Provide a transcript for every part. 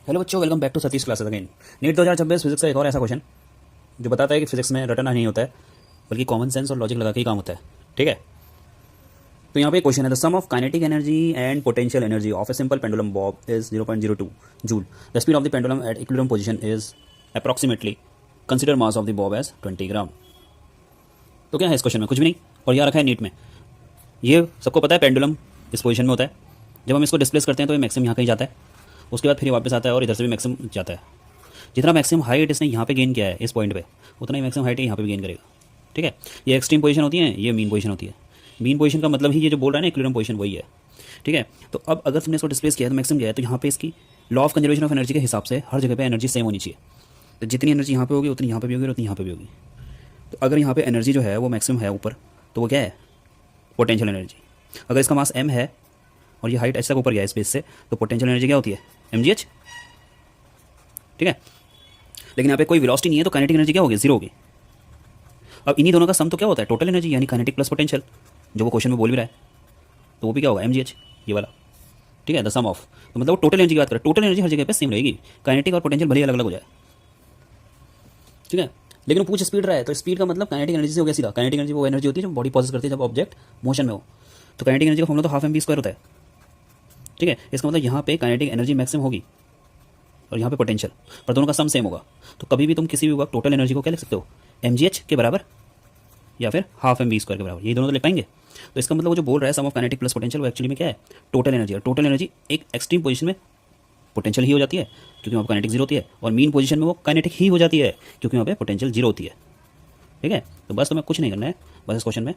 Hello बच्चों, welcome back to Satish classes again. NEET 2026 physics का एक और ऐसा क्वेश्चन जो बताता है कि फिजिक्स में रटना नहीं होता है बल्कि कॉमन सेंस और लॉजिक लगा के ही काम होता है। ठीक है, तो यहाँ पे क्वेश्चन है the sum of kinetic energy and potential energy of a simple pendulum bob is 0.02 joule. The speed of the pendulum at equilibrium position is approximately consider mass of the bob as 20 gram. तो क्या है इस question में? कुछ भी नहीं, और यहाँ रखा है नीट में। ये सबको पता है पेंडुलम इस पोजीशन में होता है, जब हम इसको डिस्प्लेस करते हैं तो ये मैक्सिमम यहाँ कहीं जाता है, उसके बाद फिर वापस आता है और इधर से भी मैक्सिमम जाता है। जितना मैक्सिमम हाइट इसने यहाँ पे गेन किया है इस पॉइंट पे, उतना ही मैक्सिमम हाइट यहाँ पे भी गेन करेगा। ठीक है, ये एक्सट्रीम पोजीशन होती है, ये मीन पोजीशन होती है। मीन पोजीशन का मतलब ही ये जो बोल रहा है ना इक्विलिब्रियम पोजीशन वही है। ठीक है, तो अब अगर तुमने इसको डिस्प्लेस किया है तो मैक्सिमम गया है, तो यहाँ पे इसकी law of conservation of energy के हिसाब से हर जगह पे एनर्जी सेम होनी चाहिए। तो जितनी एनर्जी यहाँ पे होगी उतनी यहाँ पे भी होगी और उतनी यहाँ पे भी होगी। तो अगर यहाँ पे एनर्जी जो है वो मैक्सिमम है ऊपर, तो वो क्या है? Potential energy. अगर इसका मास m है और ये हाइट h तक ऊपर गया है स्पेस से, तो पोटेंशियल एनर्जी क्या होती है? mgh। ठीक है, लेकिन यहाँ पे कोई वेलोसिटी नहीं है तो काइनेटिक एनर्जी क्या होगी? 0 होगी। अब इन्हीं दोनों का सम तो क्या होता है? टोटल एनर्जी, यानी काइनेटिक प्लस पोटेंशियल, जो वो क्वेश्चन में बोल भी रहा है, तो वो भी क्या होगा? mgh, ये वाला। ठीक है, द सम ऑफ, तो मतलब वो टोटल एनर्जी की बात करें। टोटल एनर्जी हर जगह पे सेम रहेगी, काइनेटिक और पोटेंशियल भले ही अलग अलग हो जाए। ठीक है, लेकिन वो पूछ स्पीड रहा है, तो स्पीड का मतलब काइनेटिक एनर्जी से हो गया सीधा। काइनेटिक एनर्जी वो एनर्जी होती है जो बॉडी पॉसेस करती है जब ऑब्जेक्ट मोशन में हो। तो काइनेटिक एनर्जी का फॉर्मूला तो हाफ एम वी स्क्वायर होता है। ठीक है, इसका मतलब यहाँ पे काइनेटिक एनर्जी मैक्सिमम होगी और यहाँ पे पोटेंशियल, पर दोनों का सम सेम होगा। तो कभी भी तुम किसी भी वक्त टोटल एनर्जी को क्या लिख सकते हो? mgh के बराबर या फिर हाफ एम वी स्क्वायर के बराबर, ये दोनों तो लिख पाएंगे। तो इसका मतलब वो जो बोल रहा है सम ऑफ काइनेटिक प्लस पोटेंशियल, वो एक्चुअली में क्या है? Total energy. और टोटल एनर्जी एक एक्सट्रीम पोजीशन में पोटेंशियल ही हो जाती है क्योंकि वहाँ पर काइनेटिक 0 होती है, और मीन पोजीशन में वो काइनेटिक ही हो जाती है क्योंकि वहाँ पे पोटेंशियल 0 होती है। ठीक है, तो बस तुम्हें कुछ नहीं करना है, बस इस क्वेश्चन में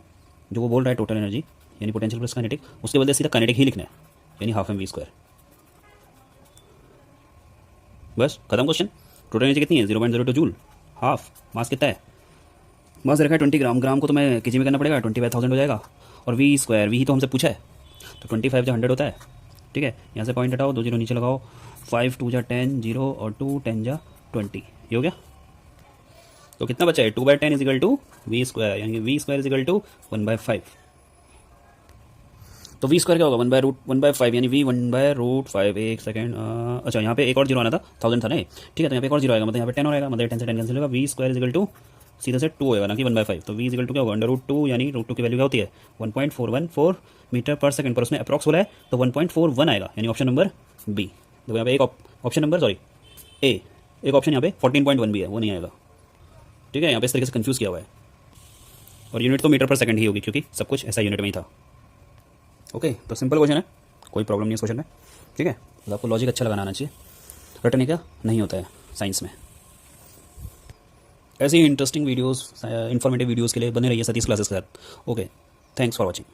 जो वो बोल रहा है टोटल एनर्जी यानी पोटेंशियल प्लस काइनेटिक, उसके बदले सीधा काइनेटिक ही लिखना है, यानी हाफ एम वी स्क्वायर। बस खत्म क्वेश्चन। टोटल एनर्जी कितनी है? 0.02 जूल। हाफ मास कितना है? मास रखा है 20 ग्राम। ग्राम को तो मैं केजी में करना पड़ेगा, 25,000 हो जाएगा। और वी स्क्वायर, वी ही तो हमसे पूछा है, तो 25 जो 100 होता है। ठीक है, यहाँ से पॉइंट हटाओ, 2 0 नीचे लगाओ, 5 2 जा 10, 0 और 2 10 जा 20, ये हो गया। तो कितना बचा है? 2/10 is equal to v square, यानी v square is equal to 1/5। तो वी स्क्वायर क्या होगा? 1/5, यानी वी 1/√5। एक सेकंड, अच्छा यहाँ पे एक और जीरो आना था, 1000 था ना। ठीक है, तो यहाँ पे एक और जीरो आएगा, मतलब यहाँ पे 10 हो जाएगा, मतलब 10 से 10 कैंसिल होगा। V square is equal to सीधा से 2 होगा ना कि 1/5। तो वी इज इक्वल टू क्या होगा? √2, यानी √2 की वैल्यू क्या होती है? 1.414 मीटर पर सेकंड, पर उसमें अप्रॉक्स बोला है तो 1.41 आएगा, यानी ऑप्शन नंबर बी। देखो यहाँ पे एक ऑप्शन नंबर सॉरी ए, एक ऑप्शन यहाँ पे 14.1 भी है, वो नहीं आएगा। ठीक है, यहाँ पे इस तरीके से कंफ्यूज किया हुआ है, और यूनिट तो मीटर पर सेकंड ही होगी क्योंकि सब कुछ ऐसा यूनिट में ही था। ओके, तो सिंपल क्वेश्चन है, कोई प्रॉब्लम नहीं है इस क्वेश्चन में। ठीक है, तो आपको लॉजिक अच्छा लगाना आना चाहिए, रटने का नहीं होता है साइंस में। ऐसे ही इंटरेस्टिंग वीडियोस, इन्फॉर्मेटिव वीडियोस के लिए बने रहिए सतीश क्लासेस के साथ। Okay, thanks for watching.